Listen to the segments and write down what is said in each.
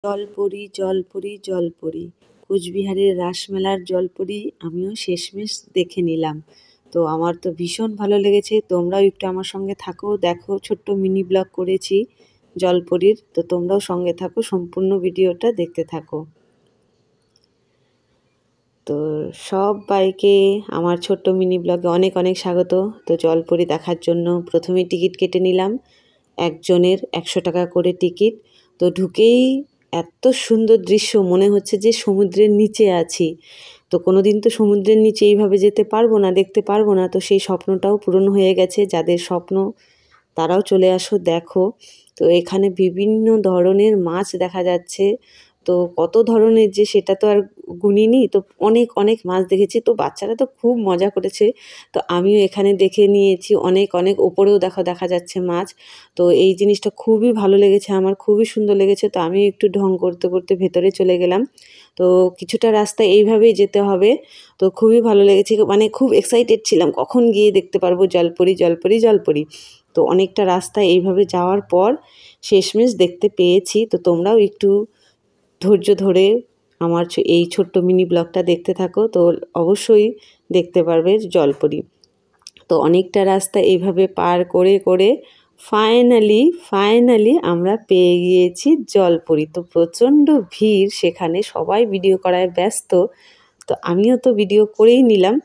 জলপরি জলপরি জলপরি কোচবিহারের রাসমেলার জলপরি আমিও শেষমেশ দেখে নিলাম। তো আমার তো ভীষণ ভালো লেগেছে। তোমরাও একটু আমার সঙ্গে থাকো, দেখো ছোট্ট মিনি ব্লগ করেছি জলপরির। তো তোমরাও সঙ্গে থাকো, সম্পূর্ণ ভিডিওটা দেখতে থাকো। তো সবাইকে আমার ছোট্ট মিনি ব্লগে অনেক অনেক স্বাগত। তো জলপরি দেখার জন্য প্রথমে টিকিট কেটে নিলাম, একজনের 100 টাকা করে টিকিট। তো ঢুকেই এত সুন্দর দৃশ্য, মনে হচ্ছে যে সমুদ্রের নিচে আছি। তো কোনোদিন তো সমুদ্রের নিচে এইভাবে যেতে পারবো না, দেখতে পারবো না। তো সেই স্বপ্নটাও পূরণ হয়ে গেছে। যাদের স্বপ্ন তারাও চলে আসো, দেখো। তো এখানে বিভিন্ন ধরনের মাছ দেখা যাচ্ছে। তো কত ধরনের যে সেটা তো আর গুনিনি। তো অনেক অনেক মাছ দেখেছি। তো বাচ্চারা তো খুব মজা করেছে। তো আমিও এখানে দেখে নিয়েছি অনেক অনেক, ওপরেও দেখা যাচ্ছে মাছ। তো এই জিনিসটা খুবই ভালো লেগেছে আমার, খুবই সুন্দর লেগেছে। তো আমি একটু ঢং করতে করতে ভেতরে চলে গেলাম। তো কিছুটা রাস্তা এইভাবেই যেতে হবে। তো খুবই ভালো লেগেছে, মানে খুব এক্সাইটেড ছিলাম কখন গিয়ে দেখতে পারবো জলপরি জলপরি জলপরি। তো অনেকটা রাস্তা এইভাবে যাওয়ার পর শেষমেশ দেখতে পেয়েছি। তো তোমরাও একটু ধৈর্য ধরে আমার এই ছোট্ট মিনি ব্লগটা দেখতে থাকো। তো অবশ্যই দেখতে পারবে জলপরি। তো অনেকটা রাস্তা এইভাবে পার করে করে ফাইনালি আমরা পেয়ে গিয়েছি জলপরি। তো প্রচণ্ড ভিড় সেখানে, সবাই ভিডিও করায় ব্যস্ত। তো আমিও তো ভিডিও করেই নিলাম।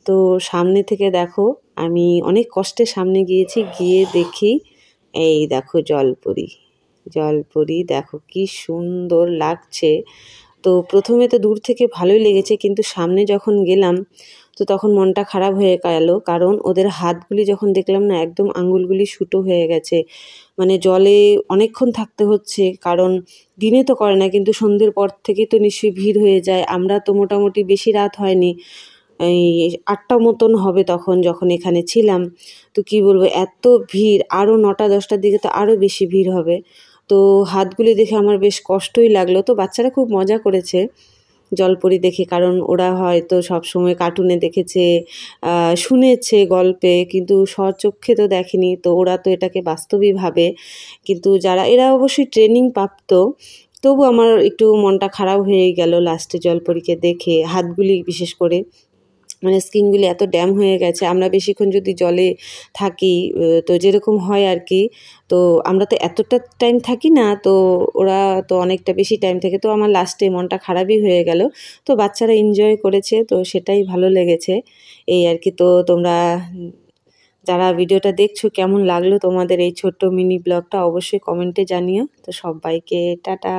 তো সামনে থেকে দেখো, আমি অনেক কষ্টে সামনে গিয়েছি, গিয়ে দেখি এই দেখো জলপরি। জলপরি দেখো কি সুন্দর লাগছে। তো প্রথমে তো দূর থেকে ভালোই লেগেছে, কিন্তু সামনে যখন গেলাম তো তখন মনটা খারাপ হয়ে গেল। কারণ ওদের হাতগুলি যখন দেখলাম না, একদম আঙুলগুলি শুটো হয়ে গেছে। মানে জলে অনেকক্ষণ থাকতে হচ্ছে, কারণ দিনে তো করে না, কিন্তু সন্ধ্যের পর থেকেই তো নিশ্চয়ই ভিড় হয়ে যায়। আমরা তো মোটামুটি বেশি রাত হয়নি, এই 8টা মতন হবে তখন যখন এখানে ছিলাম। তো কি বলবো, এত ভিড়। আরও 9টা-10টার দিকে তো আরও বেশি ভিড় হবে। তো হাতগুলি দেখে আমার বেশ কষ্টই লাগলো। তো বাচ্চারা খুব মজা করেছে জলপরি দেখে, কারণ ওরা হয়তো সবসময় কার্টুনে দেখেছে, শুনেছে গল্পে, কিন্তু স্বচক্ষে তো দেখেনি। তো ওরা তো এটাকে বাস্তবই ভাবে। কিন্তু যারা এরা অবশ্যই ট্রেনিং প্রাপ্ত, তবু আমার একটু মনটা খারাপ হয়ে গেল লাস্টে জলপরীকে দেখে। হাতগুলি বিশেষ করে, মানে স্কিনগুলি এত ড্যাম হয়ে গেছে। আমরা বেশিক্ষণ যদি জলে থাকি, তো যেরকম হয় আর কি, তো আমরা তো এতটা টাইম থাকি না। তো ওরা তো অনেকটা বেশি টাইম থাকে। তো আমার লাস্টে মনটা খারাপই হয়ে গেল। তো বাচ্চারা এনজয় করেছে, তো সেটাই ভালো লেগেছে এই আর কি। তো তোমরা যারা ভিডিওটা দেখছো, কেমন লাগলো তোমাদের এই ছোট্ট মিনি ব্লগটা অবশ্যই কমেন্টে জানিও। তো সবাইকে টাটা।